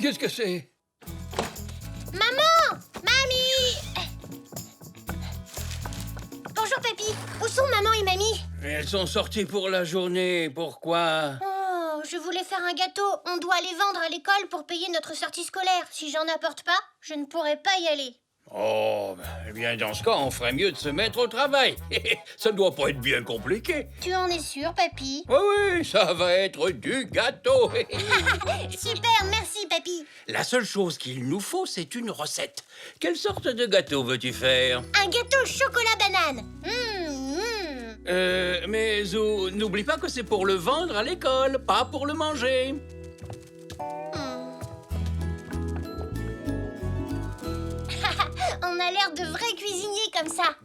Qu'est-ce que c'est? Maman! Mamie! Bonjour, papy. Où sont maman et mamie? Elles sont sorties pour la journée. Pourquoi? Oh, je voulais faire un gâteau. On doit les vendre à l'école pour payer notre sortie scolaire. Si j'en apporte pas, je ne pourrai pas y aller. Oh, eh bien, dans ce cas, on ferait mieux de se mettre au travail. Ça ne doit pas être bien compliqué. Tu en es sûr, papy? Oui, oui, ça va être du gâteau. Super, merci, papy. La seule chose qu'il nous faut, c'est une recette. Quelle sorte de gâteau veux-tu faire? Un gâteau chocolat-banane. Mais Zou, n'oublie pas que c'est pour le vendre à l'école, pas pour le manger. On a l'air de vrais cuisiniers comme ça.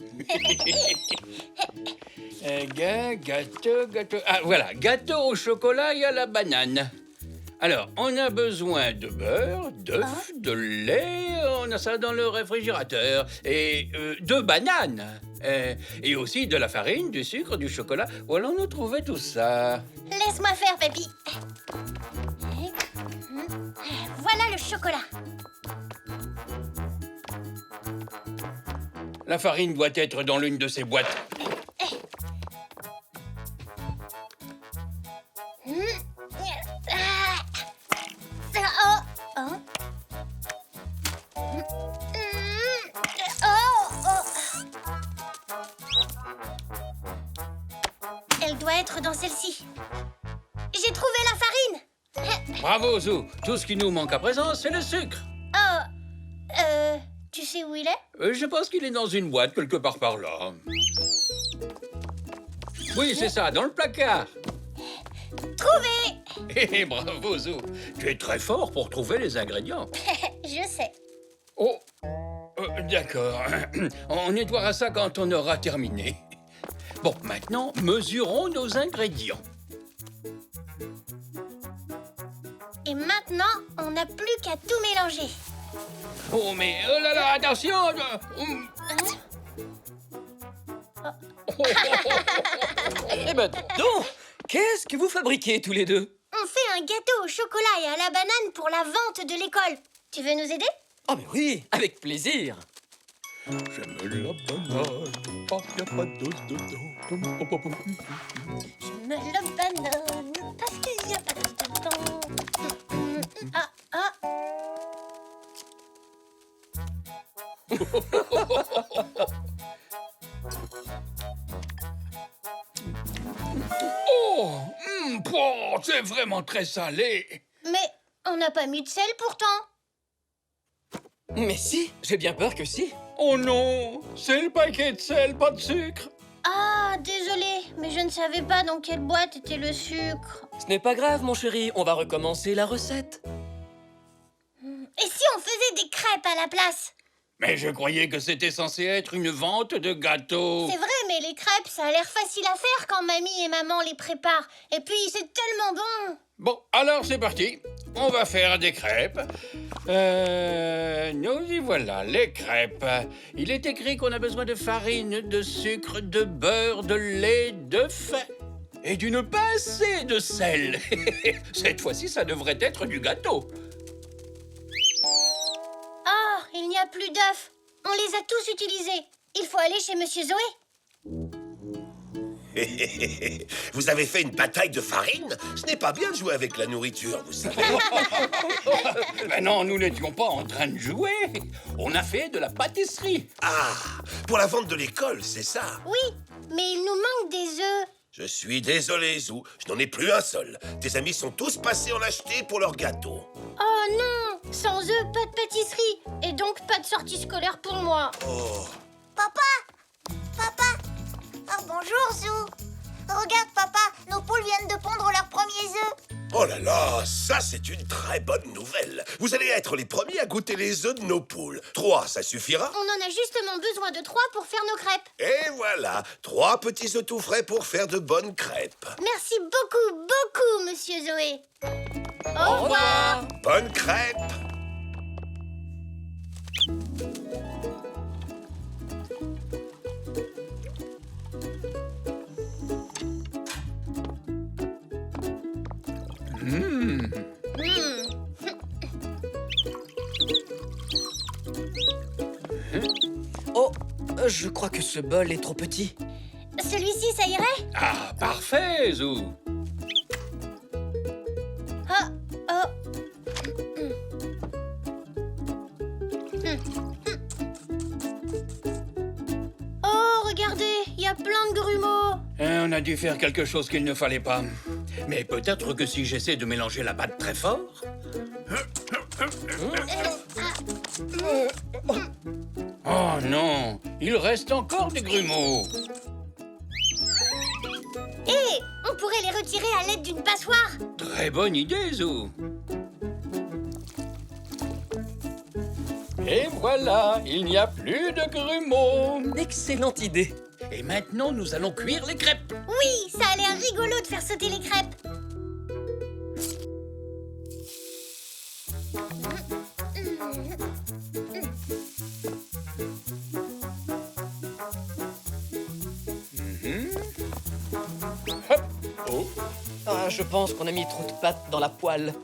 Gâteau. Ah, voilà, gâteau au chocolat et à la banane. Alors, on a besoin de beurre, d'œufs, de lait, on a ça dans le réfrigérateur, et de bananes, et aussi de la farine, du sucre, du chocolat. Où allons-nous trouver tout ça? Laisse-moi faire, papy. Voilà le chocolat. La farine doit être dans l'une de ces boîtes. Elle doit être dans celle-ci. J'ai trouvé la farine. Bravo, Zou. Tout ce qui nous manque à présent, c'est le sucre. Tu sais où il est? Je pense qu'il est dans une boîte quelque part par là. Oui, c'est ça, dans le placard. Trouvé. Bravo, Zou. Tu es très fort pour trouver les ingrédients. Je sais. Oh, d'accord. On nettoiera ça quand on aura terminé. Bon, maintenant, mesurons nos ingrédients. Et maintenant, on n'a plus qu'à tout mélanger. Oh, mais oh là là, attention! Eh ben, donc, qu'est-ce que vous fabriquez tous les deux? On fait un gâteau au chocolat et à la banane pour la vente de l'école. Tu veux nous aider? Ah mais oui, avec plaisir. J'aime la banane, y a pas d'os dedans. J'aime la banane parce qu'il n'y a pas d'os dedans. C'est vraiment très salé. Mais on n'a pas mis de sel pourtant. Mais si, j'ai bien peur que si. Oh non, c'est le paquet de sel, pas de sucre. Ah, désolé, mais je ne savais pas dans quelle boîte était le sucre. Ce n'est pas grave, mon chéri, on va recommencer la recette. Et si on faisait des crêpes à la place? Mais je croyais que c'était censé être une vente de gâteaux. C'est vrai, mais les crêpes, ça a l'air facile à faire quand mamie et maman les préparent. Et puis, c'est tellement bon. Bon, alors c'est parti. On va faire des crêpes. Nous y voilà, les crêpes. Il est écrit qu'on a besoin de farine, de sucre, de beurre, de lait, d'œufs et d'une pincée de sel. Cette fois-ci, ça devrait être du gâteau. Oh, il n'y a plus d'œufs. On les a tous utilisés. Il faut aller chez Monsieur Zoé. Vous avez fait une bataille de farine? Ce n'est pas bien de jouer avec la nourriture, vous savez. Mais non, nous n'étions pas en train de jouer. On a fait de la pâtisserie. Ah, pour la vente de l'école, c'est ça? Oui, mais il nous manque des œufs. Je suis désolé, Zou, je n'en ai plus un seul. Tes amis sont tous passés en acheter pour leur gâteau. Oh non, sans œufs, pas de pâtisserie. Et donc pas de sortie scolaire pour moi. Oh, Papa! Oh, bonjour, Zou. Regarde, papa, nos poules viennent de pondre leurs premiers œufs. oh là là, ça c'est une très bonne nouvelle. Vous allez être les premiers à goûter les œufs de nos poules. 3, ça suffira? On en a justement besoin de 3 pour faire nos crêpes. Et voilà, 3 petits œufs tout frais pour faire de bonnes crêpes. Merci beaucoup, beaucoup, Monsieur Zoé. Au revoir. Bonnes crêpes! Je crois que ce bol est trop petit. Celui-ci, ça irait? Ah, parfait, Zou. Ah, oh. Oh, regardez, il y a plein de grumeaux. On a dû faire quelque chose qu'il ne fallait pas. Mais peut-être que si j'essaie de mélanger la pâte très fort... Oh non, il reste encore des grumeaux. Hé, on pourrait les retirer à l'aide d'une passoire. Très bonne idée, Zou. Et voilà, il n'y a plus de grumeaux. Excellente idée. Et maintenant, nous allons cuire les crêpes. Oui, ça a l'air rigolo de faire sauter les crêpes. Hop. Oh. Ah, je pense qu'on a mis trop de pâte dans la poêle.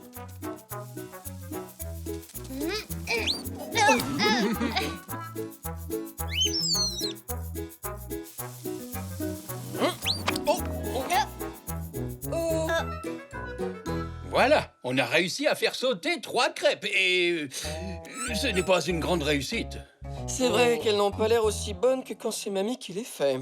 Voilà, on a réussi à faire sauter 3 crêpes et ce n'est pas une grande réussite. C'est vrai qu'elles n'ont pas l'air aussi bonnes que quand c'est mamie qui les fait.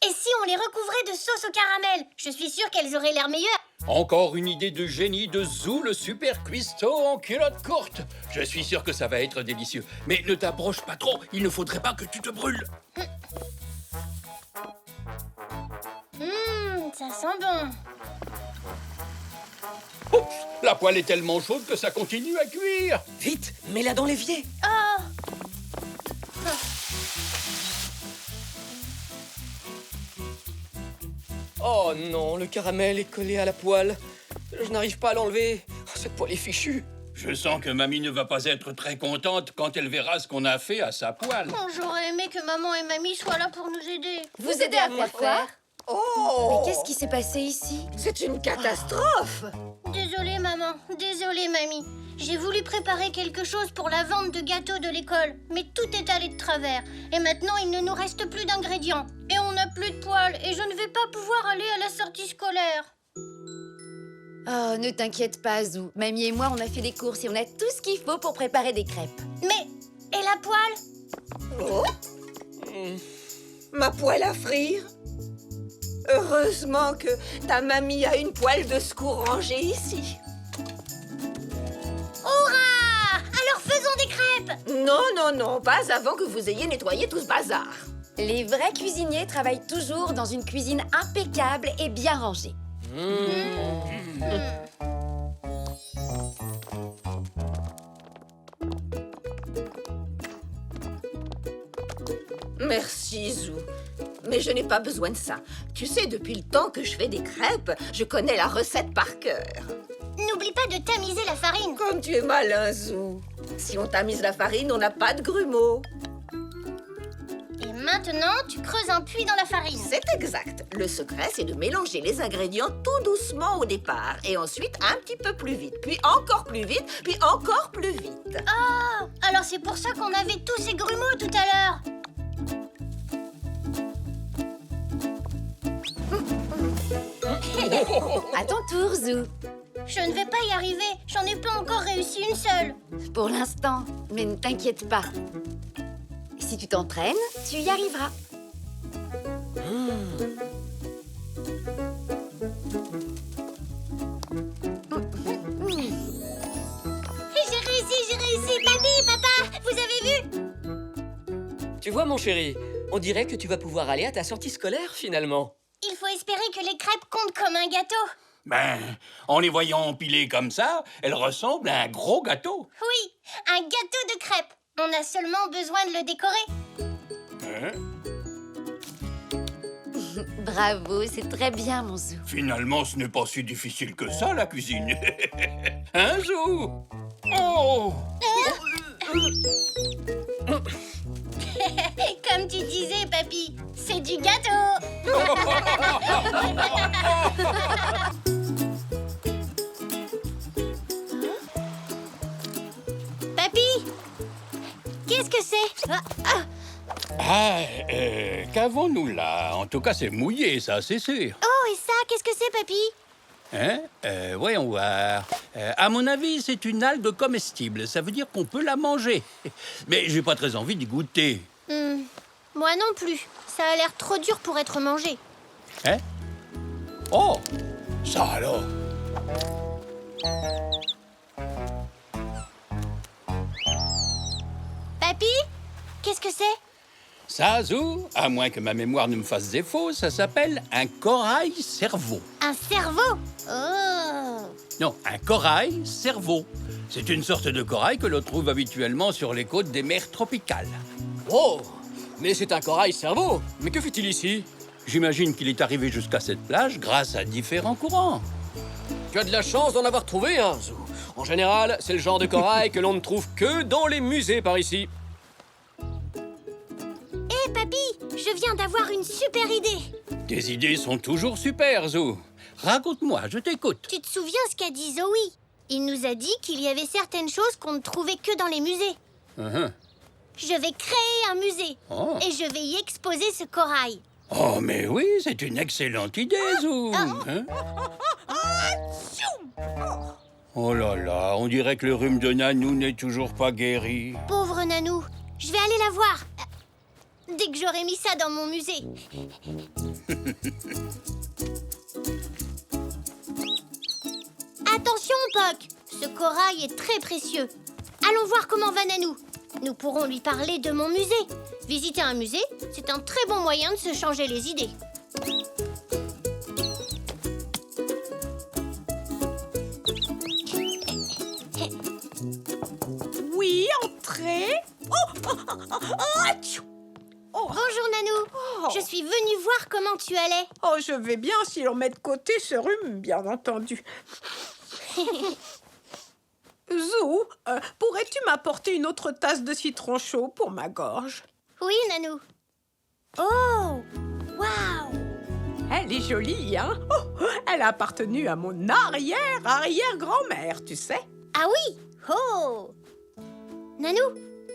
Et si on les recouvrait de sauce au caramel? Je suis sûre qu'elles auraient l'air meilleures. Encore une idée de génie de Zou, le super cuistot en culotte courte. Je suis sûr que ça va être délicieux. Mais ne t'approche pas trop, il ne faudrait pas que tu te brûles. Ça sent bon. Oups, la poêle est tellement chaude que ça continue à cuire. Vite, mets-la dans l'évier. Oh, Oh non, le caramel est collé à la poêle. Je n'arrive pas à l'enlever. Oh, cette poêle est fichue. Je sens que mamie ne va pas être très contente quand elle verra ce qu'on a fait à sa poêle. oh, j'aurais aimé que maman et mamie soient là pour nous aider. Vous aidez à quoi faire? Oh, Mais qu'est-ce qui s'est passé ici? c'est une catastrophe. Désolée, maman. Désolée, mamie. J'ai voulu préparer quelque chose pour la vente de gâteaux de l'école, mais tout est allé de travers. Et maintenant, il ne nous reste plus d'ingrédients. Et on n'a plus de poêle, et je ne vais pas pouvoir aller à la sortie scolaire. Oh, ne t'inquiète pas, Zou. Mamie et moi, on a fait des courses et on a tout ce qu'il faut pour préparer des crêpes. Mais, et la poêle? Oh, ma poêle à frire. Heureusement que ta mamie a une poêle de secours rangée ici. Hurrah! Alors faisons des crêpes! Non, non, non, pas avant que vous ayez nettoyé tout ce bazar. Les vrais cuisiniers travaillent toujours dans une cuisine impeccable et bien rangée. Merci, Zou. Mais je n'ai pas besoin de ça. Tu sais, depuis le temps que je fais des crêpes, je connais la recette par cœur. N'oublie pas de tamiser la farine. Comme tu es malin, Zou. Si on tamise la farine, on n'a pas de grumeaux. Et maintenant, tu creuses un puits dans la farine. C'est exact. Le secret, c'est de mélanger les ingrédients tout doucement au départ. Et ensuite, un petit peu plus vite. Puis encore plus vite. Puis encore plus vite. Ah! Alors c'est pour ça qu'on avait tous ces grumeaux tout à l'heure. À ton tour, Zou. Je ne vais pas y arriver. J'en ai pas encore réussi une seule. Pour l'instant, mais ne t'inquiète pas. Si tu t'entraînes, tu y arriveras. J'ai réussi. Papy, papa, vous avez vu? Tu vois, mon chéri, on dirait que tu vas pouvoir aller à ta sortie scolaire, finalement. Il faut espérer que les crêpes comptent comme un gâteau. Ben, en les voyant empilées comme ça, elles ressemblent à un gros gâteau. Oui, un gâteau de crêpes. On a seulement besoin de le décorer. Hein? Bravo, c'est très bien, mon Zou. Finalement, ce n'est pas si difficile que ça, la cuisine. Hein, Zou? Oh! Comme tu disais, papy, c'est du gâteau. Papy, qu'est-ce que c'est? Qu'avons-nous là? En tout cas, c'est mouillé, ça, c'est sûr. Oh, et ça, qu'est-ce que c'est, papy? Hein? Voyons voir. À mon avis, c'est une algue comestible. Ça veut dire qu'on peut la manger. Mais j'ai pas très envie d'y goûter. Moi non plus. Ça a l'air trop dur pour être mangé. Hein? Oh! Ça alors! Papy? Qu'est-ce que c'est? Ça, Zou, à moins que ma mémoire ne me fasse défaut, ça s'appelle un corail-cerveau. Un cerveau? Oh! Non, un corail-cerveau. C'est une sorte de corail que l'on trouve habituellement sur les côtes des mers tropicales. Oh, mais c'est un corail-cerveau. Mais que fait-il ici? J'imagine qu'il est arrivé jusqu'à cette plage grâce à différents courants. Tu as de la chance d'en avoir trouvé un, Zou. En général, c'est le genre de corail que l'on ne trouve que dans les musées par ici. Hé, papy, je viens d'avoir une super idée. Tes idées sont toujours super, Zou. Raconte-moi, je t'écoute. Tu te souviens ce qu'a dit Zoé? Il nous a dit qu'il y avait certaines choses qu'on ne trouvait que dans les musées. Je vais créer un musée Oh. et je vais y exposer ce corail. Oh, mais oui, c'est une excellente idée, Zou. Hein? Oh là là, on dirait que le rhume de Nanou n'est toujours pas guéri. Pauvre Nanou, je vais aller la voir. Dès que j'aurai mis ça dans mon musée. Attention, Poc, ce corail est très précieux. Allons voir comment va Nanou. Nous pourrons lui parler de mon musée. Visiter un musée, c'est un très bon moyen de se changer les idées. Oui, entrez. Bonjour Nanou, je suis venue voir comment tu allais. Oh, je vais bien si l'on met de côté ce rhume, bien entendu. Zou, pourrais-tu m'apporter une autre tasse de citron chaud pour ma gorge? Oui Nanou. Oh, waouh. Elle est jolie, hein? Oh, elle a appartenu à mon arrière-arrière-grand-mère, tu sais. Ah oui. Oh. Nanou,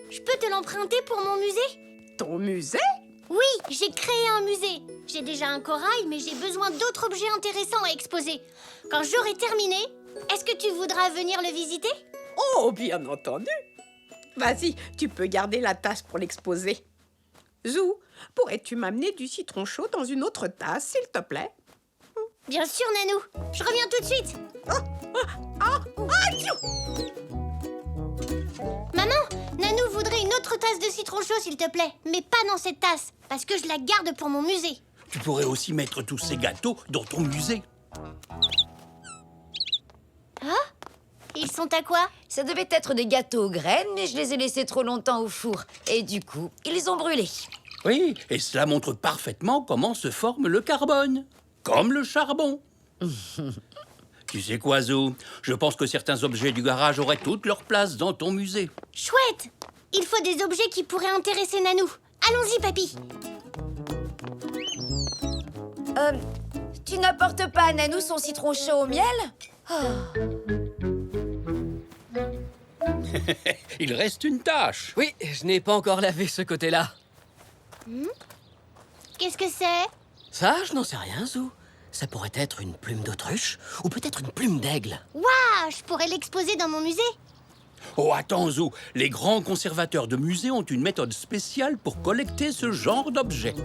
je peux te l'emprunter pour mon musée? Ton musée? Oui, j'ai créé un musée. J'ai déjà un corail, mais j'ai besoin d'autres objets intéressants à exposer. Quand j'aurai terminé, est-ce que tu voudras venir le visiter? Oh, bien entendu. Vas-y, tu peux garder la tasse pour l'exposer. Zou, pourrais-tu m'amener du citron chaud dans une autre tasse, s'il te plaît? Bien sûr, Nanou. Je reviens tout de suite. Maman, Nanou voudrait une autre tasse de citron chaud, s'il te plaît. Mais pas dans cette tasse, parce que je la garde pour mon musée. Tu pourrais aussi mettre tous ces gâteaux dans ton musée. Ils sont à quoi? Ça devait être des gâteaux aux graines, mais je les ai laissés trop longtemps au four. Et du coup, ils ont brûlé. Oui, et cela montre parfaitement comment se forme le carbone. Comme le charbon. Tu sais quoi, Zou? Je pense que certains objets du garage auraient toute leur place dans ton musée. Chouette! Il faut des objets qui pourraient intéresser Nanou. Allons-y, papy. Tu n'apportes pas à Nanou son citron chaud au miel? Il reste une tâche. Oui, je n'ai pas encore lavé ce côté-là. Qu'est-ce que c'est? Ça, je n'en sais rien, Zou. Ça pourrait être une plume d'autruche ou peut-être une plume d'aigle. Waouh, je pourrais l'exposer dans mon musée. Oh, attends, Zou. Les grands conservateurs de musées ont une méthode spéciale pour collecter ce genre d'objets.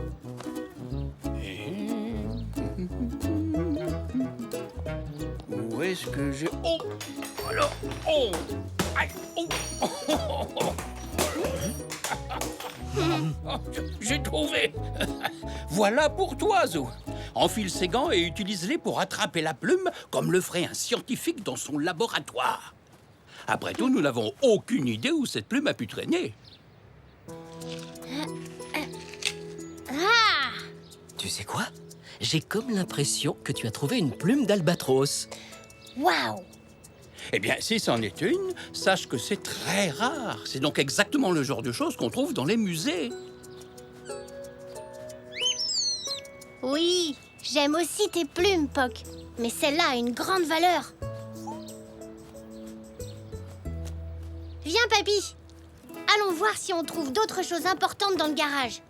Où est-ce que j'ai... Oh! Alors... Oh! Aïe! Oh! J'ai trouvé! Voilà pour toi, Zou. Enfile ces gants et utilise-les pour attraper la plume comme le ferait un scientifique dans son laboratoire. Après tout, nous n'avons aucune idée où cette plume a pu traîner. Ah! Tu sais quoi? J'ai comme l'impression que tu as trouvé une plume d'albatros. Waouh! Eh bien, si c'en est une, sache que c'est très rare. C'est donc exactement le genre de choses qu'on trouve dans les musées. Oui, j'aime aussi tes plumes, Poc. Mais celle-là a une grande valeur. Viens, papy. Allons voir si on trouve d'autres choses importantes dans le garage.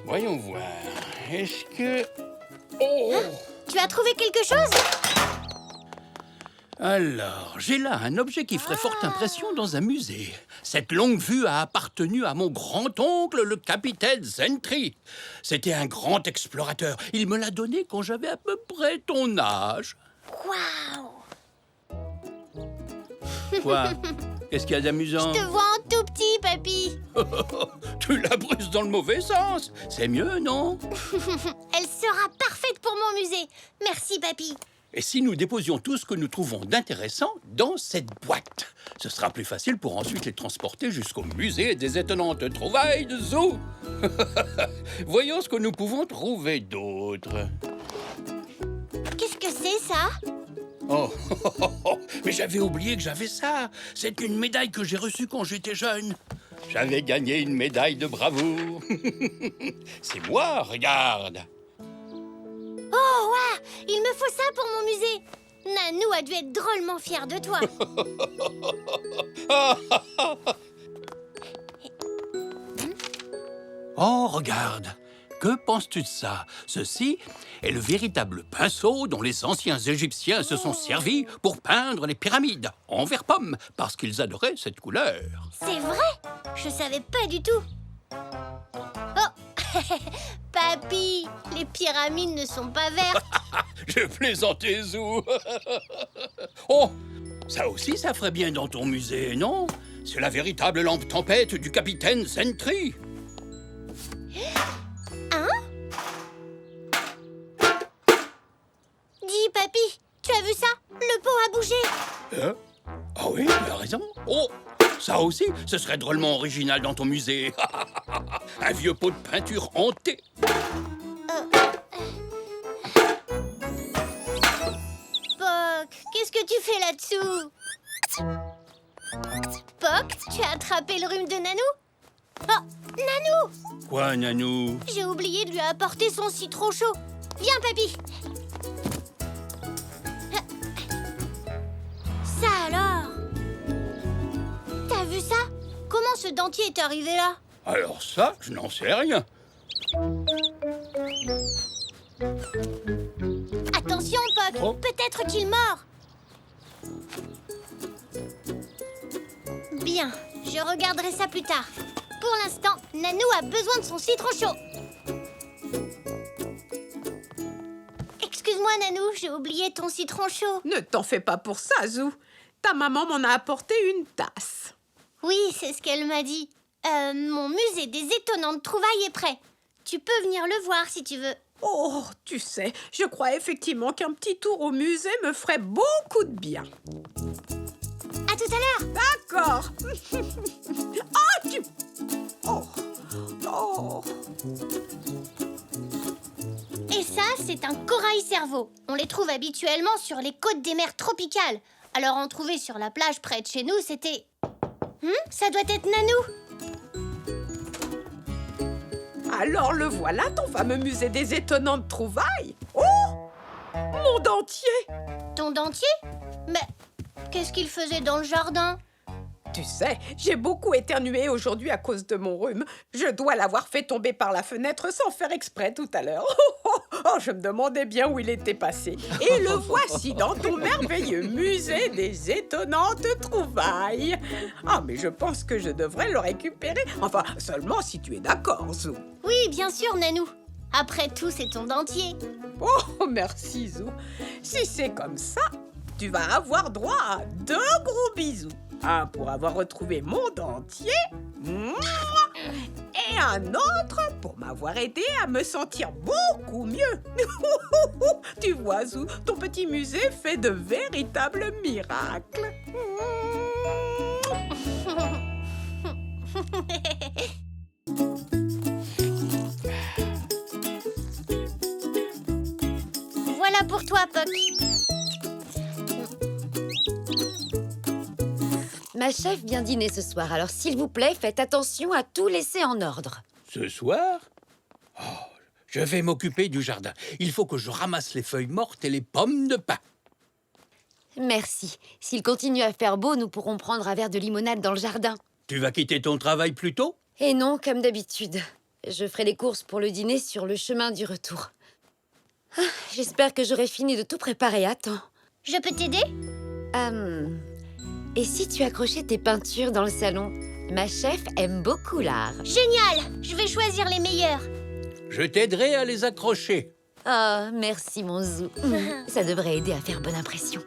Voyons voir. Est-ce que... Oh! Tu as trouvé quelque chose? Alors, j'ai là un objet qui ferait forte impression dans un musée. Cette longue vue a appartenu à mon grand-oncle, le capitaine Zentry. C'était un grand explorateur. Il me l'a donné quand j'avais à peu près ton âge. Waouh! Quoi? Qu'est-ce qu'il y a d'amusant? Je te vois en tout petit, papy. Tu la bruses dans le mauvais sens. C'est mieux, non? Elle sera parfaite pour mon musée. Merci, papy. Et si nous déposions tout ce que nous trouvons d'intéressant dans cette boîte? Ce sera plus facile pour ensuite les transporter jusqu'au musée des étonnantes trouvailles de Zoo. Voyons ce que nous pouvons trouver d'autre. Qu'est-ce que c'est, ça? Oh, mais j'avais oublié que j'avais ça. C'est une médaille que j'ai reçue quand j'étais jeune. J'avais gagné une médaille de bravoure. C'est moi, regarde. Oh, waouh! Il me faut ça pour mon musée. Nanou a dû être drôlement fière de toi. Oh, regarde. Que penses-tu de ça? Ceci est le véritable pinceau dont les anciens Égyptiens se sont servis pour peindre les pyramides en vert pomme, parce qu'ils adoraient cette couleur. C'est vrai? Je savais pas du tout. Oh! Papy, les pyramides ne sont pas vertes. Je plaisantais, Zou. Oh, ça aussi, ça ferait bien dans ton musée, non? C'est la véritable lampe tempête du capitaine Zentry. Dis, papy, tu as vu ça? Le pot a bougé. Hein? Ah oui, tu as raison. Oh, ça aussi, ce serait drôlement original dans ton musée. Un vieux pot de peinture hanté. Poc, qu'est-ce que tu fais là-dessous? Poc, tu as attrapé le rhume de Nanou? Oh, Nanou! Quoi, Nanou? J'ai oublié de lui apporter son citron chaud. Viens, papy. Ça alors? T'as vu ça? Comment ce dentier est arrivé là? Alors ça, je n'en sais rien. Attention, Poc, Oh. peut-être qu'il mord. Bien, je regarderai ça plus tard. Pour l'instant, Nanou a besoin de son citron chaud. Excuse-moi, Nanou, j'ai oublié ton citron chaud. Ne t'en fais pas pour ça, Zou. Ta maman m'en a apporté une tasse. Oui, c'est ce qu'elle m'a dit. Mon musée des étonnantes trouvailles est prêt. Tu peux venir le voir si tu veux. Oh, tu sais, je crois effectivement qu'un petit tour au musée me ferait beaucoup de bien. À tout à l'heure. D'accord. Ah, tu... Oh, oh. Et ça, c'est un corail cerveau. On les trouve habituellement sur les côtes des mers tropicales. Alors en trouver sur la plage près de chez nous, c'était... ça doit être Nanou. Alors le voilà, ton fameux musée des étonnantes trouvailles. Oh, mon dentier. Ton dentier? Mais qu'est-ce qu'il faisait dans le jardin? Tu sais, j'ai beaucoup éternué aujourd'hui à cause de mon rhume. Je dois l'avoir fait tomber par la fenêtre sans faire exprès tout à l'heure. Oh, je me demandais bien où il était passé. Et le voici dans ton merveilleux musée des étonnantes trouvailles. Ah, mais je pense que je devrais le récupérer. Enfin, seulement si tu es d'accord, Zou. Oui, bien sûr, Nanou. Après tout, c'est ton dentier. Oh, merci, Zou. Si c'est comme ça, tu vas avoir droit à 2 gros bisous. Un pour avoir retrouvé mon dentier. Et un autre pour m'avoir aidé à me sentir beaucoup mieux. Tu vois, Zou, ton petit musée fait de véritables miracles. Voilà pour toi, Poc. Ma chef vient dîner ce soir, alors s'il vous plaît, faites attention à tout laisser en ordre. Ce soir? Oh, je vais m'occuper du jardin. Il faut que je ramasse les feuilles mortes et les pommes de pin. Merci. S'il continue à faire beau, nous pourrons prendre un verre de limonade dans le jardin. Tu vas quitter ton travail plus tôt? Et non, comme d'habitude. Je ferai les courses pour le dîner sur le chemin du retour. Ah, j'espère que j'aurai fini de tout préparer à temps. Je peux t'aider? Et si tu accrochais tes peintures dans le salon? Ma chef aime beaucoup l'art. Génial! Je vais choisir les meilleures. Je t'aiderai à les accrocher. Ah, merci mon Zou. Ça devrait aider à faire bonne impression.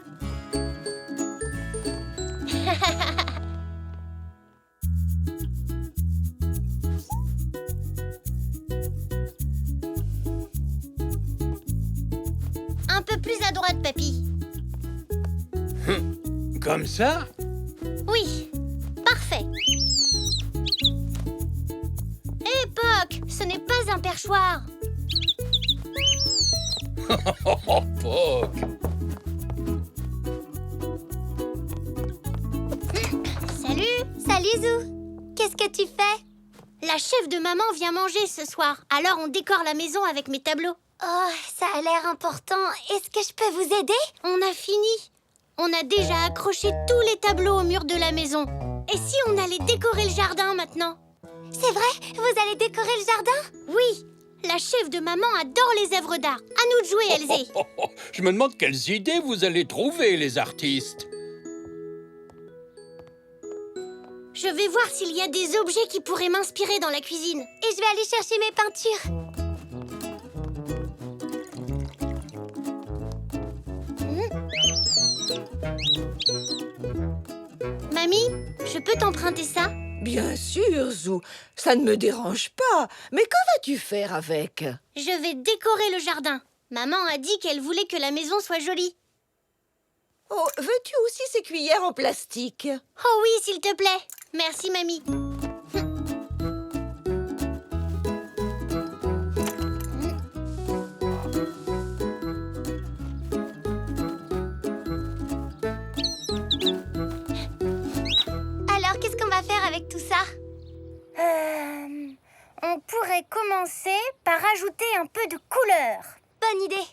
Un peu plus à droite, papy. Comme ça? Oui, parfait. Hé, Poc, ce n'est pas un perchoir. Oh, Poc! Salut Zou. Qu'est-ce que tu fais? La chef de maman vient manger ce soir. Alors on décore la maison avec mes tableaux. Oh, ça a l'air important. Est-ce que je peux vous aider? On a fini. On a déjà accroché tous les tableaux au mur de la maison. Et si on allait décorer le jardin maintenant? C'est vrai? Vous allez décorer le jardin? Oui. La chef de maman adore les œuvres d'art. À nous de jouer, Elsie. Je me demande quelles idées vous allez trouver, les artistes. Je vais voir s'il y a des objets qui pourraient m'inspirer dans la cuisine. Et je vais aller chercher mes peintures. Mamie, je peux t'emprunter ça? Bien sûr, Zou. Ça ne me dérange pas. Mais que vas-tu faire avec? Je vais décorer le jardin. Maman a dit qu'elle voulait que la maison soit jolie. Oh, veux-tu aussi ces cuillères en plastique? Oh oui, s'il te plaît. Merci, mamie. Alors, qu'est-ce qu'on va faire avec tout ça? On pourrait commencer par ajouter un peu de couleur. Bonne idée.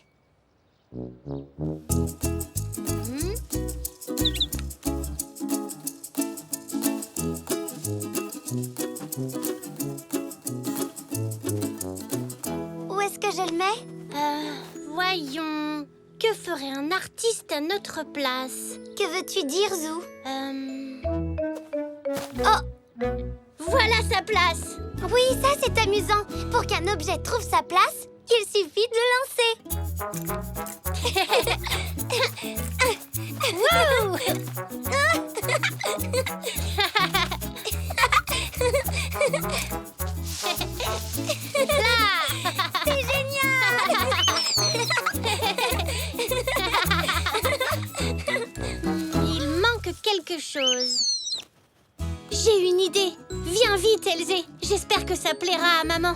Où est-ce que je le mets? Voyons. Que ferait un artiste à notre place? Que veux-tu dire, Zou? Oh! Voilà sa place! Oui, ça c'est amusant. Pour qu'un objet trouve sa place, il suffit de le lancer. Wouh! C'est génial! Il manque quelque chose. J'ai une idée. Viens vite, Elsie. J'espère que ça plaira à maman.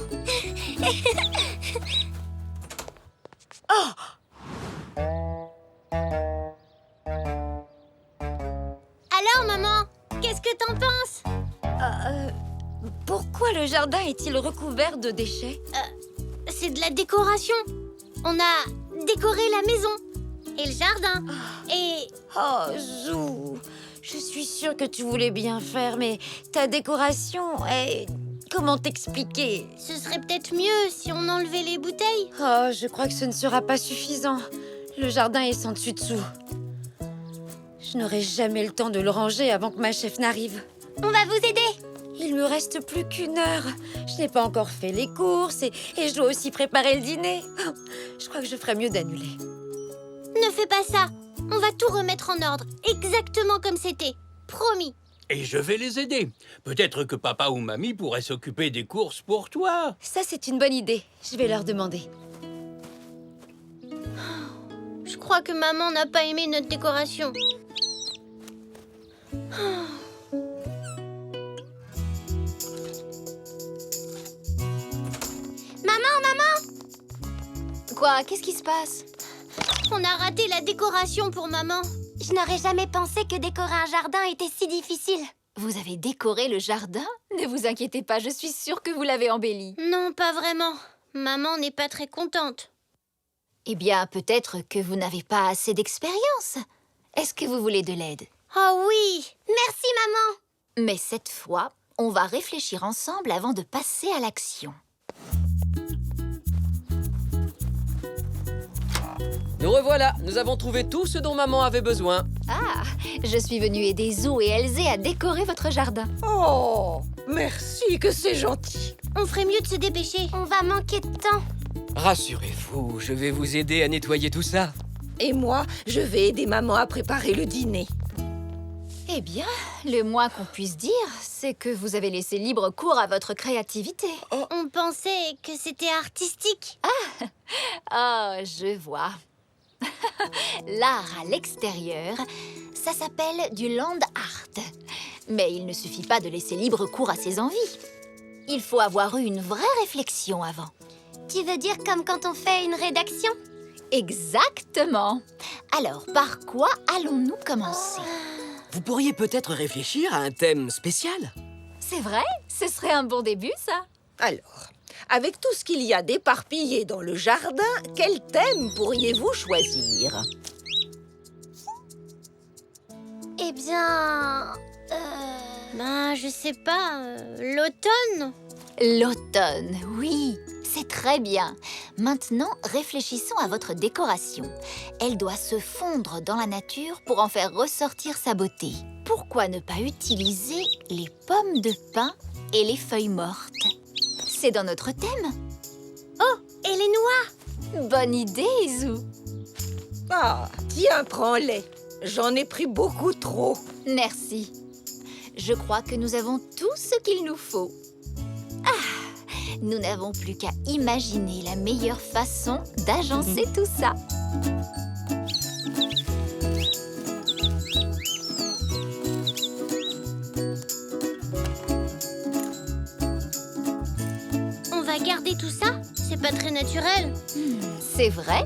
Alors, maman, qu'est-ce que t'en penses? Pourquoi le jardin est-il recouvert de déchets? C'est de la décoration. On a décoré la maison et le jardin. Et Oh, Zou, je suis sûre que tu voulais bien faire, mais ta décoration est... Comment t'expliquer? ce serait peut-être mieux si on enlevait les bouteilles. Oh, je crois que ce ne sera pas suffisant. Le jardin est sans dessus-dessous. Je n'aurai jamais le temps de le ranger avant que ma chef n'arrive. On va vous aider. Il me reste plus qu'1 heure. Je n'ai pas encore fait les courses et je dois aussi préparer le dîner. Je crois que je ferais mieux d'annuler. Ne fais pas ça. On va tout remettre en ordre, exactement comme c'était. Promis. Et je vais les aider. Peut-être que papa ou mamie pourraient s'occuper des courses pour toi. Ça, c'est une bonne idée. Je vais leur demander. Je crois que maman n'a pas aimé notre décoration. Quoi? Qu'est-ce qui se passe? On a raté la décoration pour maman. Je n'aurais jamais pensé que décorer un jardin était si difficile. Vous avez décoré le jardin? Ne vous inquiétez pas, je suis sûre que vous l'avez embelli. Non, pas vraiment. Maman n'est pas très contente. Eh bien, peut-être que vous n'avez pas assez d'expérience. Est-ce que vous voulez de l'aide? Oh oui! Merci, maman! Mais cette fois, on va réfléchir ensemble avant de passer à l'action. revoilà, nous avons trouvé tout ce dont maman avait besoin. Ah, je suis venue aider Zou et Elzé à décorer votre jardin. Oh, merci, que c'est gentil. On ferait mieux de se dépêcher. On va manquer de temps. Rassurez-vous, je vais vous aider à nettoyer tout ça. Et moi, je vais aider maman à préparer le dîner. Eh bien, le moins qu'on puisse dire, c'est que vous avez laissé libre cours à votre créativité. On pensait que c'était artistique. Ah, je vois. L'art à l'extérieur, ça s'appelle du land art. Mais il ne suffit pas de laisser libre cours à ses envies. Il faut avoir eu une vraie réflexion avant. Tu veux dire comme quand on fait une rédaction? Exactement. Alors, par quoi allons-nous commencer? Vous pourriez peut-être réfléchir à un thème spécial. C'est vrai? Ce serait un bon début, ça. Alors, avec tout ce qu'il y a d'éparpillé dans le jardin, quel thème pourriez-vous choisir? Eh bien... Ben, je sais pas... l'automne? L'automne, oui, c'est très bien. Maintenant, réfléchissons à votre décoration. Elle doit se fondre dans la nature pour en faire ressortir sa beauté. Pourquoi ne pas utiliser les pommes de pin et les feuilles mortes? C'est dans notre thème. Oh, et les noix? Bonne idée, Zou. Ah, tiens, prends-les. J'en ai pris beaucoup trop. Merci. Je crois que nous avons tout ce qu'il nous faut. Ah, nous n'avons plus qu'à imaginer la meilleure façon d'agencer tout ça. On va garder tout ça? C'est pas très naturel. C'est vrai,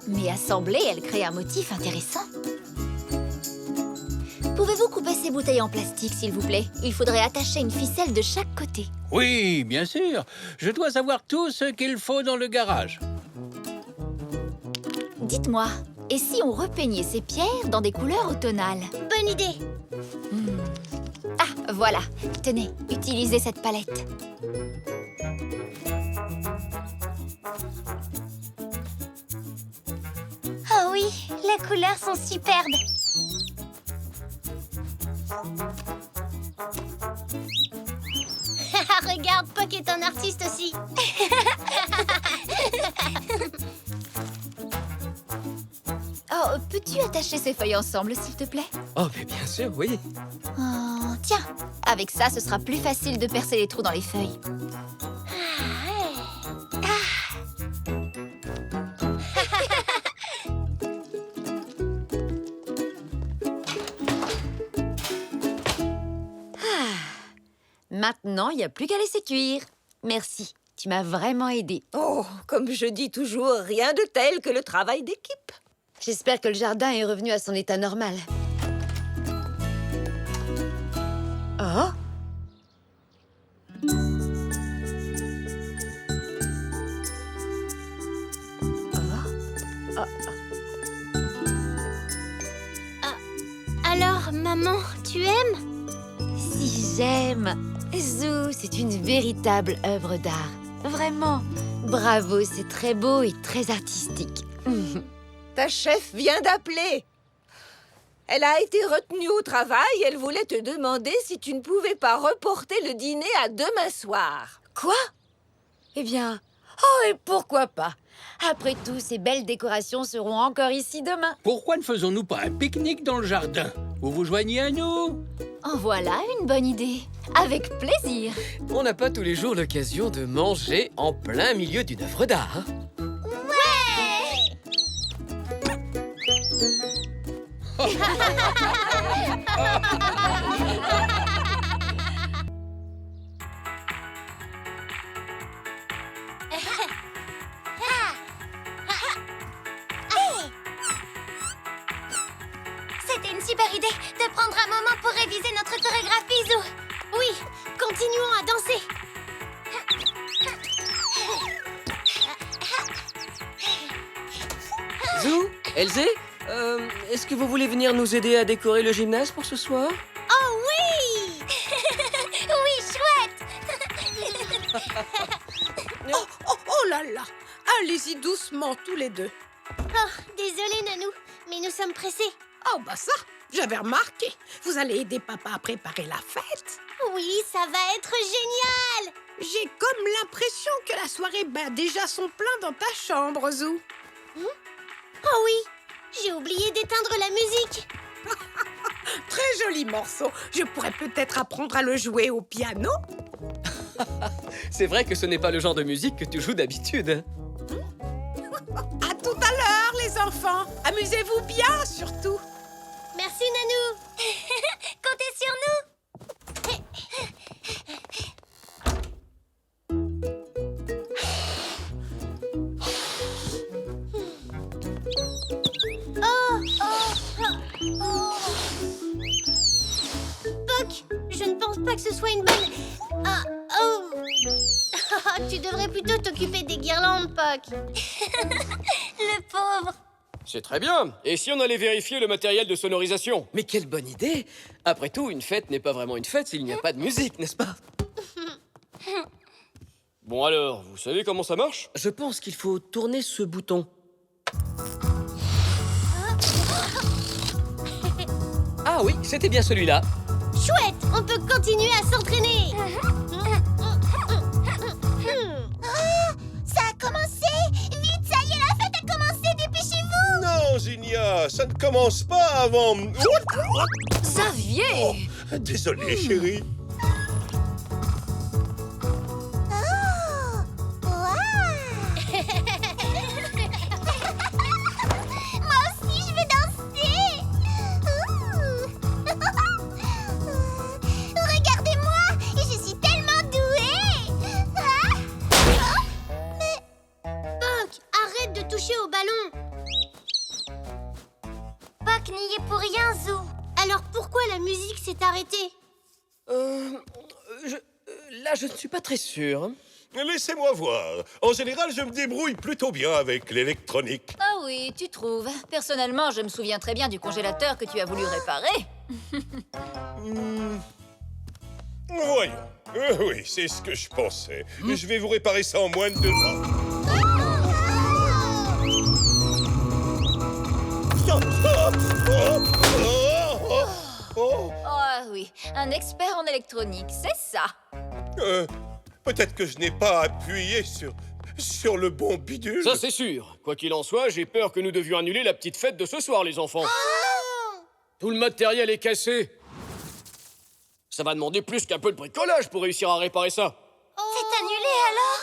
mais assemblée, elle crée un motif intéressant. Pouvez-vous couper ces bouteilles en plastique, s'il vous plaît? Il faudrait attacher une ficelle de chaque côté. Oui, bien sûr. Je dois avoir tout ce qu'il faut dans le garage. Dites-moi, et si on repeignait ces pierres dans des couleurs automnales? Bonne idée. Ah, voilà. Tenez, utilisez cette palette. Oh oui, les couleurs sont superbes. Regarde, Puck est un artiste aussi. Oh, peux-tu attacher ces feuilles ensemble, s'il te plaît? Oh, mais bien sûr, oui. Oh, tiens, avec ça, ce sera plus facile de percer les trous dans les feuilles. Maintenant, il n'y a plus qu'à laisser cuire. Merci, tu m'as vraiment aidée. Oh, comme je dis toujours, rien de tel que le travail d'équipe. J'espère que le jardin est revenu à son état normal. Oh? Alors, maman, tu aimes? Si j'aime! Zou, c'est une véritable œuvre d'art. Vraiment. Bravo, c'est très beau et très artistique. Ta chef vient d'appeler. Elle a été retenue au travail. Elle voulait te demander si tu ne pouvais pas reporter le dîner à demain soir. Quoi? Eh bien, oh, et pourquoi pas? Après tout, ces belles décorations seront encore ici demain. Pourquoi ne faisons-nous pas un pique-nique dans le jardin? Vous vous joignez à nous? En voilà une bonne idée. Avec plaisir. On n'a pas tous les jours l'occasion de manger en plein milieu d'une œuvre d'art. C'était une super idée de prendre un moment pour réviser notre chorégraphie, Zou. Oui, continuons à danser. Zou, Elzé, est-ce que vous voulez venir nous aider à décorer le gymnase pour ce soir? Oh oui! Oui, chouette! Oh là là! Allez-y doucement, tous les deux. Oh, désolée, Nanou, mais nous sommes pressés. Oh, bah ça, j'avais remarqué. Vous allez aider papa à préparer la fête. Oui, ça va être génial! J'ai comme l'impression que la soirée bat déjà son plein dans ta chambre, Zou. Oh oui, j'ai oublié d'éteindre la musique. Très joli morceau. Je pourrais peut-être apprendre à le jouer au piano. C'est vrai que ce n'est pas le genre de musique que tu joues d'habitude. À tout à l'heure, les enfants. Amusez-vous bien, surtout. Merci, Nanou. Comptez sur nous. Puck, je ne pense pas que ce soit une bonne... Ah, oh. Tu devrais plutôt t'occuper des guirlandes, Puck. Le pauvre. C'est très bien. Et si on allait vérifier le matériel de sonorisation? Mais quelle bonne idée! Après tout, une fête n'est pas vraiment une fête s'il n'y a pas de musique, n'est-ce pas? Bon alors, vous savez comment ça marche? Je pense qu'il faut tourner ce bouton. Ah oui, c'était bien celui-là. Chouette, on peut continuer à s'entraîner. Ça a commencé. Vite, ça y est, la fête a commencé. Dépêchez-vous. Non, Zinnia, ça ne commence pas avant... Xavier! Désolé, chérie. Moi aussi, je vais danser. Regardez-moi, je suis tellement douée. Puck, arrête de toucher au ballon. Puck n'y est pour rien, Zou. Alors pourquoi la musique s'est arrêtée? Là, je ne suis pas très sûr. Laissez-moi voir. En général, je me débrouille plutôt bien avec l'électronique. Ah oui, tu trouves. Personnellement, je me souviens très bien du congélateur que tu as voulu réparer. Voyons. Oui, c'est ce que je pensais. Je vais vous réparer ça en moins de 2 ans. Ah oui, un expert en électronique, c'est ça. Peut-être que je n'ai pas appuyé sur le bon bidule. Ça, c'est sûr. Quoi qu'il en soit, j'ai peur que nous devions annuler la petite fête de ce soir, les enfants. Tout le matériel est cassé. Ça va demander plus qu'un peu de bricolage pour réussir à réparer ça. C'est annulé alors?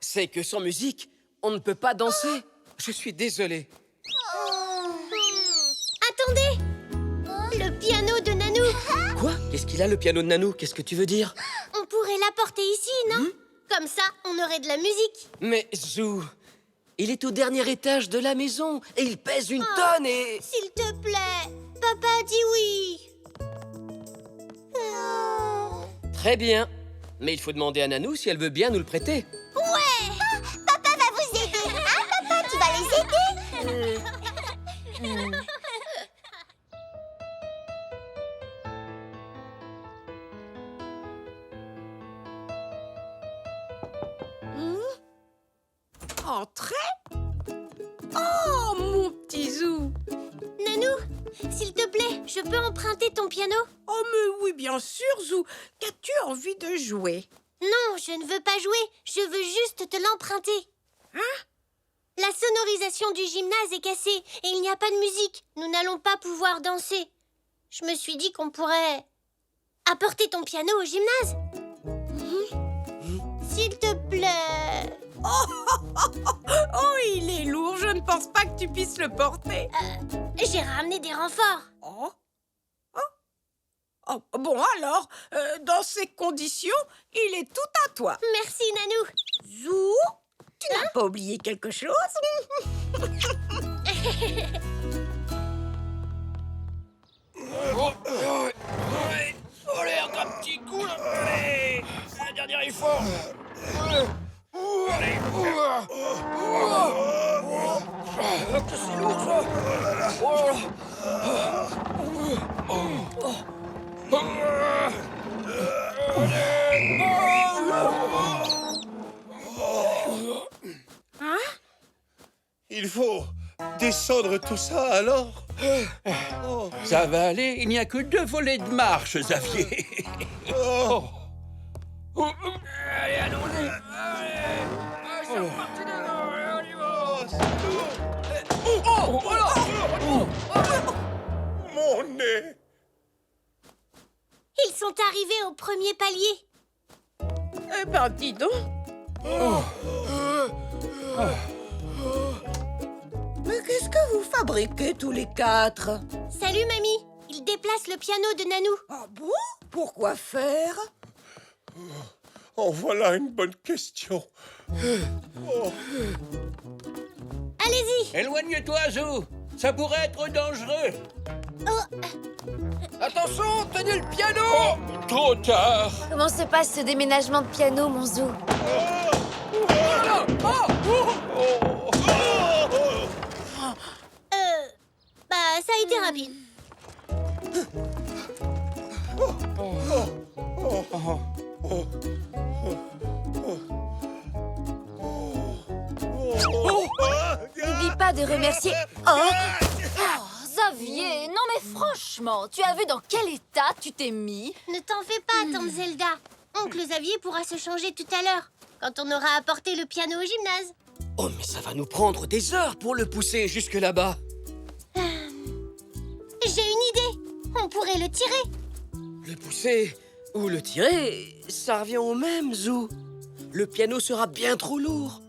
C'est que sans musique, on ne peut pas danser. Je suis désolé. Attendez! Le piano de Nanou. Quoi? Qu'est-ce qu'il a, le piano de Nanou? Qu'est-ce que tu veux dire? On pourrait l'apporter ici, non? Comme ça, on aurait de la musique. Mais Zou, il est au dernier étage de la maison et il pèse une tonne et... S'il te plaît, papa dit oui. Très bien. Mais il faut demander à Nanou si elle veut bien nous le prêter. Ouais. Papa va vous aider. Hein, papa, tu vas les aider? Entrez. Oh, mon petit Zou. Nanou, s'il te plaît, je peux emprunter ton piano? Oh, mais oui, bien sûr, Zou. Qu'as-tu envie de jouer? Non, je ne veux pas jouer. Je veux juste te l'emprunter. Hein? La sonorisation du gymnase est cassée et il n'y a pas de musique. Nous n'allons pas pouvoir danser. Je me suis dit qu'on pourrait apporter ton piano au gymnase. S'il te plaît. Oh, il est lourd. Je ne pense pas que tu puisses le porter. J'ai ramené des renforts. Oh. Oh, bon, alors, dans ces conditions, il est tout à toi. Merci, Nanou. Zou, tu n'as pas oublié quelque chose? Allez, un petit coup, là. Allez, un dernier effort. Allez. C'est lourd, ça. descendre tout ça, alors? Oh. Ça va aller, il n'y a que 2 volets de marche, Xavier. Oh. Oh. Allez, allons-y. Oh, voilà. Mon nez! Ils sont arrivés au premier palier. Eh ben, dis donc. Mais qu'est-ce que vous fabriquez tous les 4? Salut, mamie. Ils déplacent le piano de Nanou. Ah bon? Pourquoi faire? En voilà une bonne question. Oh. Allez-y. Éloigne-toi, Zou. Ça pourrait être dangereux. Attention, tenez le piano! Oh, trop tard. Comment se passe ce déménagement de piano, mon Zou? Bah, ça a été rapide. N'oublie pas de remercier... Oh, Xavier, non mais franchement, tu as vu dans quel état tu t'es mis? Ne t'en fais pas, tante Zelda. Oncle Xavier pourra se changer tout à l'heure, quand on aura apporté le piano au gymnase. Oh, mais ça va nous prendre des heures pour le pousser jusque là-bas. J'ai une idée. On pourrait le tirer. Le pousser ou le tirer, ça revient au même, Zou. Le piano sera bien trop lourd.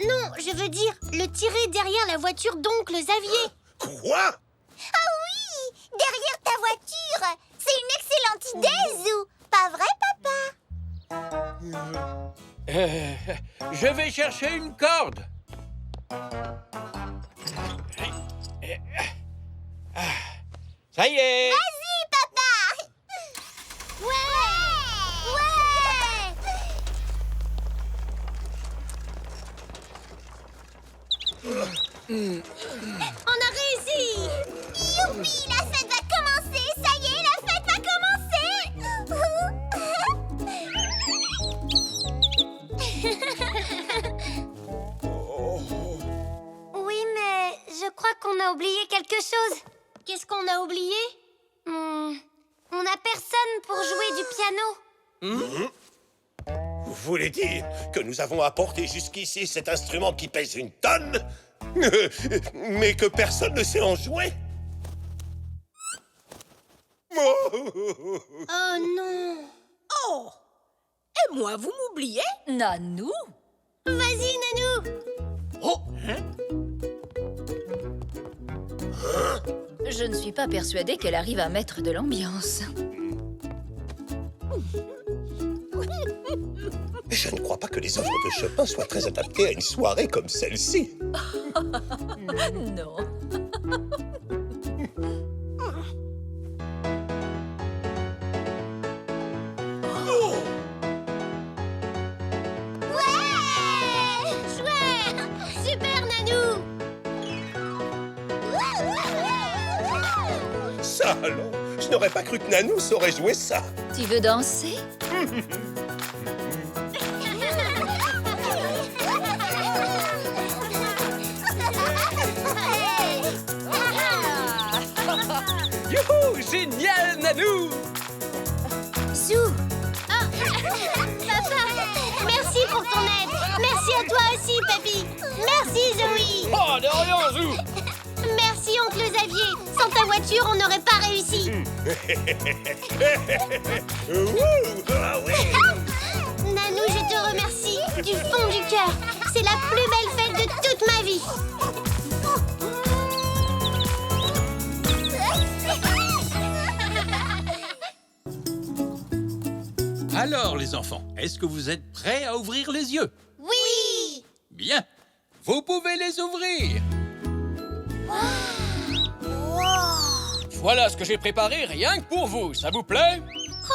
Non, je veux dire, le tirer derrière la voiture d'oncle Xavier. Quoi? Derrière ta voiture. C'est une excellente idée, Zou. Pas vrai, papa? Je vais chercher une corde. Ça y est. Vas-y, papa. Ouais. On a réussi. Youpi, la fête va commencer. Ça y est, la fête va commencer. Oui, mais je crois qu'on a oublié quelque chose. Qu'est-ce qu'on a oublié? On n'a personne pour jouer du piano. Vous voulez dire que nous avons apporté jusqu'ici cet instrument qui pèse 1 tonne, mais que personne ne sait en jouer? Oh non. Oh! Et moi, vous m'oubliez? Nanou? Vas-y, Nanou. Je ne suis pas persuadée qu'elle arrive à mettre de l'ambiance. Je ne crois pas que les œuvres de Chopin soient très adaptées à une soirée comme celle-ci. Non. Ouais. Chouette. Super, Nanou. Ça alors, je n'aurais pas cru que Nanou saurait jouer ça. Tu veux danser? Youhou, génial, Nanou! Zou. Ah. Papa, merci pour ton aide. Merci à toi aussi, Papy. Merci, Zoé. Oh, de rien, Zou! Merci, oncle Xavier. Sans ta voiture, on n'aurait pas réussi. Ah oui. Nanou, je te remercie du fond du cœur. C'est la plus belle fête de toute ma vie. Alors, les enfants, est-ce que vous êtes prêts à ouvrir les yeux? Oui. Bien. Vous pouvez les ouvrir. Voilà ce que j'ai préparé rien que pour vous, ça vous plaît?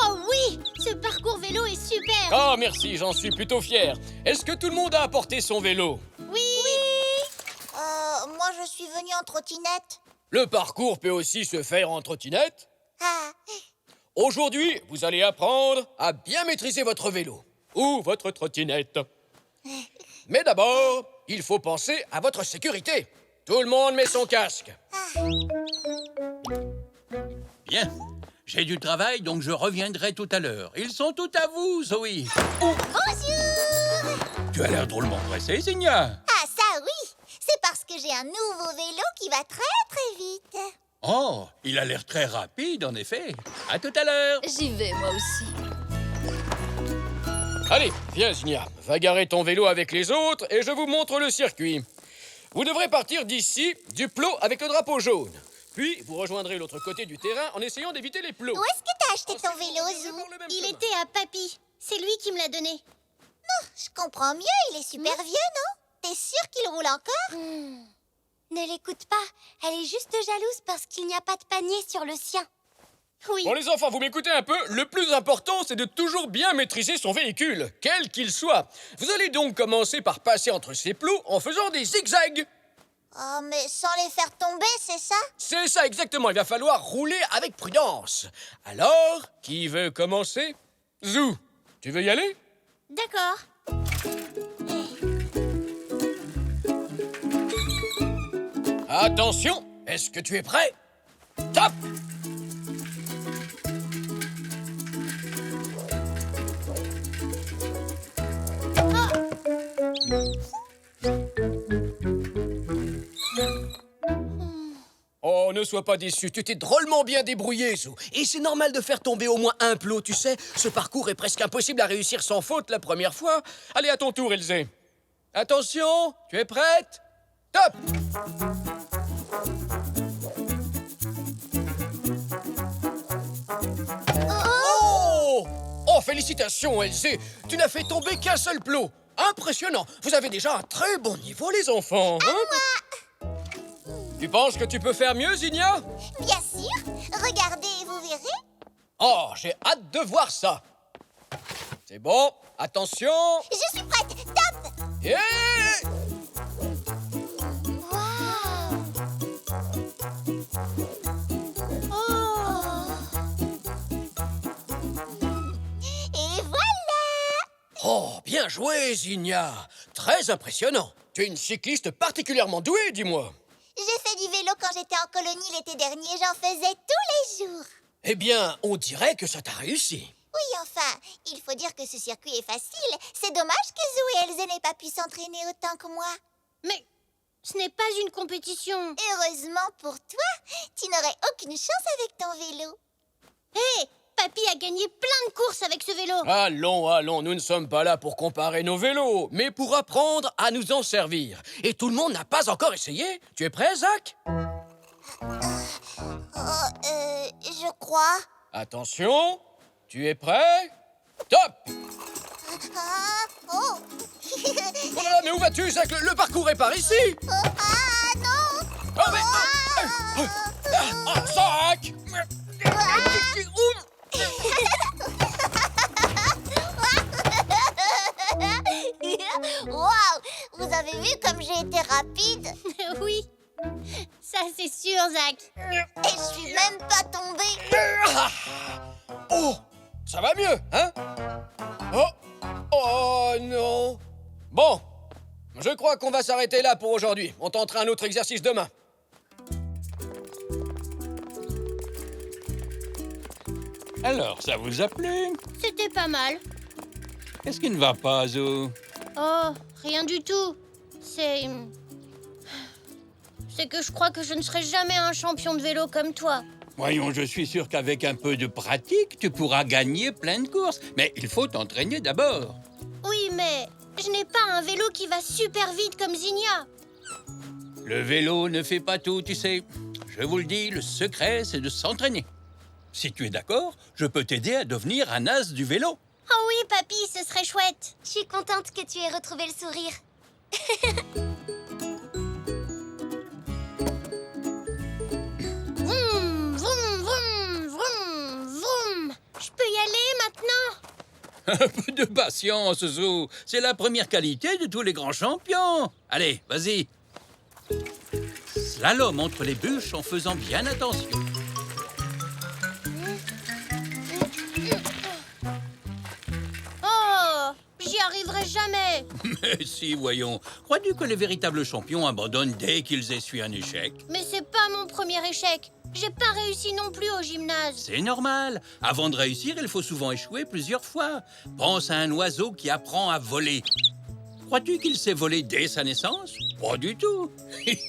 Oh oui, ce parcours vélo est super. Ah, merci, j'en suis plutôt fier. Est-ce que tout le monde a apporté son vélo? Oui. Moi, je suis venue en trottinette. Le parcours peut aussi se faire en trottinette. Ah, Aujourd'hui, vous allez apprendre à bien maîtriser votre vélo ou votre trottinette. Mais d'abord, il faut penser à votre sécurité. Tout le monde met son casque. Bien. J'ai du travail, donc je reviendrai tout à l'heure. Ils sont tout à vous, Zoé. Bonjour! Tu as l'air drôlement pressée, Zinnia. Ah, ça oui! C'est parce que j'ai un nouveau vélo qui va très vite. Oh, il a l'air très rapide, en effet. À tout à l'heure. J'y vais, moi aussi. Allez, viens, Zinnia. Va garer ton vélo avec les autres et je vous montre le circuit. Vous devrez partir d'ici, du plot avec le drapeau jaune. Puis, vous rejoindrez l'autre côté du terrain en essayant d'éviter les plots. Où est-ce que t'as acheté ton vélo, Zou? Il était à Papy. C'est lui qui me l'a donné. Je comprends mieux, il est super vieux, non? T'es sûr qu'il roule encore? Ne l'écoute pas. Elle est juste jalouse parce qu'il n'y a pas de panier sur le sien. Oui. Bon, les enfants, vous m'écoutez un peu? Le plus important, c'est de toujours bien maîtriser son véhicule, quel qu'il soit. Vous allez donc commencer par passer entre ces plots en faisant des zigzags. Oh, mais sans les faire tomber, c'est ça? C'est ça, exactement. Il va falloir rouler avec prudence. Alors, qui veut commencer? Zou, tu veux y aller? D'accord. Attention, est-ce que tu es prêt? Top! Oh, ne sois pas déçu, tu t'es drôlement bien débrouillé, Zou. Et c'est normal de faire tomber au moins un plot, tu sais. Ce parcours est presque impossible à réussir sans faute la première fois. Allez, à ton tour, Elzé. Attention, tu es prête? Top! Oh! Oh, félicitations, Elzé. Tu n'as fait tomber qu'un seul plot. Impressionnant. Vous avez déjà un très bon niveau, les enfants. Hein? Tu penses que tu peux faire mieux, Zinnia? Bien sûr. Regardez et vous verrez. Oh, j'ai hâte de voir ça. C'est bon. Attention. Je suis prête. Top! Yeah! Et voilà! Oh, bien joué, Zinnia. Très impressionnant. Tu es une cycliste particulièrement douée, dis-moi. J'ai fait du vélo quand j'étais en colonie l'été dernier. J'en faisais tous les jours. Eh bien, on dirait que ça t'a réussi. Oui, enfin, il faut dire que ce circuit est facile. C'est dommage que Zou et Elzé n'aient pas pu s'entraîner autant que moi. Mais ce n'est pas une compétition. Heureusement pour toi, tu n'aurais aucune chance avec ton vélo. Hé, Papy a gagné plein de courses avec ce vélo. Allons, allons, nous ne sommes pas là pour comparer nos vélos, mais pour apprendre à nous en servir. Et tout le monde n'a pas encore essayé. Tu es prêt, Zach? Je crois. Attention, tu es prêt? Top! Oh! Oh là là, mais où vas-tu, Zach? Le parcours est par ici! Ah non! Oh, mais... Zach! Waouh! Vous avez vu comme j'ai été rapide? Oui, ça c'est sûr, Zach. Et je suis même pas tombée. Oh! Ça va mieux, hein? Oh! Oh non! Bon, je crois qu'on va s'arrêter là pour aujourd'hui. On tentera un autre exercice demain. Alors, ça vous a plu? C'était pas mal. Qu'est-ce qui ne va pas, Zou? Oh, rien du tout. C'est que je crois que je ne serai jamais un champion de vélo comme toi. Voyons, je suis sûr qu'avec un peu de pratique, tu pourras gagner plein de courses. Mais il faut t'entraîner d'abord. Oui, mais je n'ai pas un vélo qui va super vite comme Zinnia. Le vélo ne fait pas tout, tu sais. Je vous le dis, le secret, c'est de s'entraîner. Si tu es d'accord, je peux t'aider à devenir un as du vélo. Oh oui, Papy, ce serait chouette. Je suis contente que tu aies retrouvé le sourire. Vroom, vroom, vroom, vroom, vroom. Je peux y aller maintenant? Un peu de patience, Zou. C'est la première qualité de tous les grands champions. Allez, vas-y. Slalom entre les bûches en faisant bien attention. Oh, j'y arriverai jamais. fait. Mais si, voyons. Crois-tu que les véritables champions abandonnent dès qu'ils essuient un échec? Mais c'est pas mon premier échec. J'ai pas réussi non plus au gymnase. C'est normal. Avant de réussir, il faut souvent échouer plusieurs fois. Pense à un oiseau qui apprend à voler. Crois-tu qu'il sait voler dès sa naissance? Pas du tout.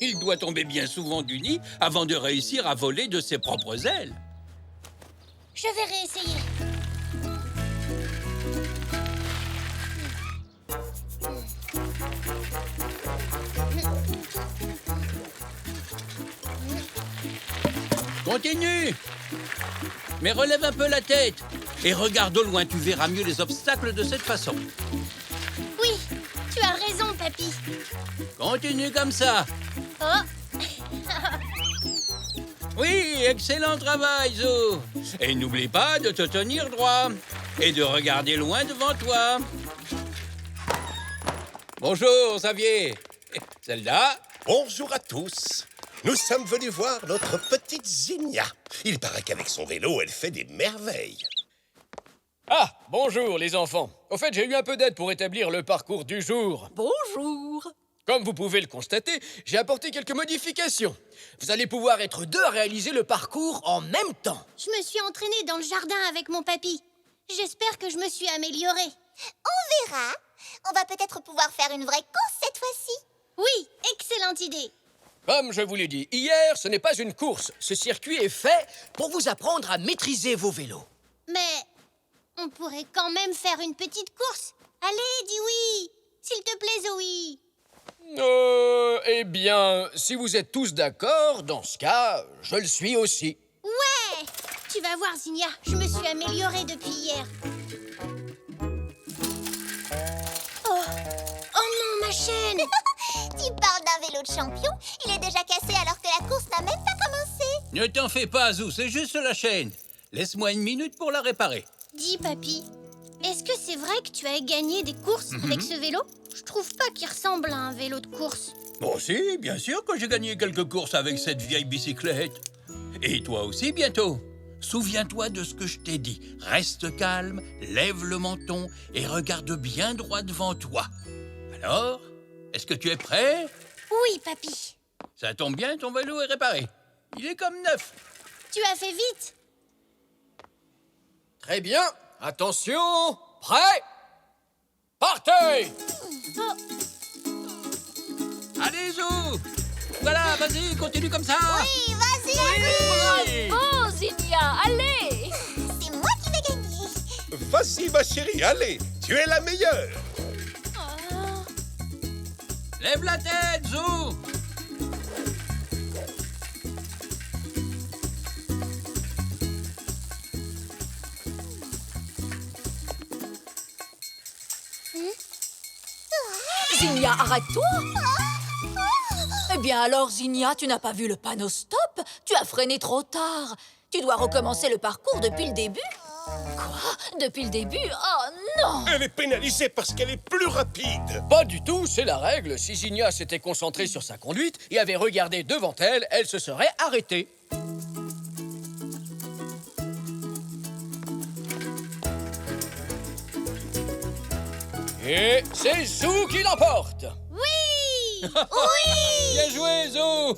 Il doit tomber bien souvent du nid avant de réussir à voler de ses propres ailes. Je vais réessayer. Continue. Mais relève un peu la tête. Et regarde au loin, tu verras mieux les obstacles de cette façon. Oui, tu as raison, papy. Continue comme ça. Oh, Oui, excellent travail, Zo. Et n'oublie pas de te tenir droit et de regarder loin devant toi. Bonjour, Xavier. Zelda. Bonjour à tous. Nous sommes venus voir notre petite Zinnia. Il paraît qu'avec son vélo, elle fait des merveilles. Ah, bonjour les enfants. Au fait, j'ai eu un peu d'aide pour établir le parcours du jour. Bonjour. Comme vous pouvez le constater, j'ai apporté quelques modifications. Vous allez pouvoir être deux à réaliser le parcours en même temps. je me suis entraînée dans le jardin avec mon papy. J'espère que je me suis améliorée. On verra. On va peut-être pouvoir faire une vraie course cette fois-ci. Oui, excellente idée. Comme je vous l'ai dit hier, ce n'est pas une course. Ce circuit est fait pour vous apprendre à maîtriser vos vélos. Mais on pourrait quand même faire une petite course. Allez, dis oui. S'il te plaît, Zoé. Eh bien, si vous êtes tous d'accord, dans ce cas, je le suis aussi. Ouais. Tu vas voir, Zinnia, je me suis améliorée depuis hier. Oh non, ma chaîne. Tu parles d'un vélo de champion. Il est déjà cassé alors que la course n'a même pas commencé. Ne t'en fais pas, Zou, c'est juste la chaîne. Laisse-moi une minute pour la réparer. Dis, papy, est-ce que c'est vrai que tu as gagné des courses avec ce vélo? Je trouve pas qu'il ressemble à un vélo de course. Bon, si, bien sûr que j'ai gagné quelques courses avec cette vieille bicyclette. Et toi aussi, bientôt. Souviens-toi de ce que je t'ai dit. Reste calme, lève le menton et regarde bien droit devant toi. Alors, est-ce que tu es prêt? Oui, papy. Ça tombe bien, ton vélo est réparé. Il est comme neuf. Tu as fait vite. Très bien. Attention. Prêt? Partez! Allez, Zou! Voilà, vas-y, continue comme ça. Oui, vas-y, Oui. Oh, Zinnia, allez! c'est moi qui vais gagner. Vas-y, ma chérie, allez. Tu es la meilleure. Lève la tête, Zou! Zinnia, arrête-toi! Eh bien alors, Zinnia, tu n'as pas vu le panneau stop? Tu as freiné trop tard. Tu dois recommencer le parcours depuis le début. Quoi? Depuis le début? Oh non! Elle est pénalisée parce qu'elle est plus rapide. Pas du tout, c'est la règle. Si Zinnia s'était concentrée sur sa conduite et avait regardé devant elle, elle se serait arrêtée. Et c'est Zou qui l'emporte. Oui. Bien joué, Zou!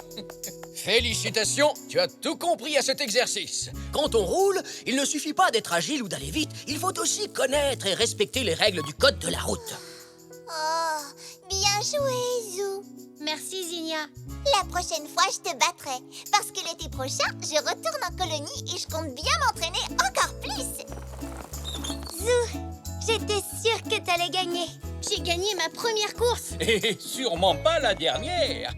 Félicitations, tu as tout compris à cet exercice. Quand on roule, il ne suffit pas d'être agile ou d'aller vite. Il faut aussi connaître et respecter les règles du code de la route. Oh, bien joué, Zou. Merci, Zinnia. La prochaine fois, je te battrai. Parce que l'été prochain, je retourne en colonie et je compte bien m'entraîner encore plus. Zou, j'étais sûre que t'allais gagner. J'ai gagné ma première course. Et sûrement pas la dernière.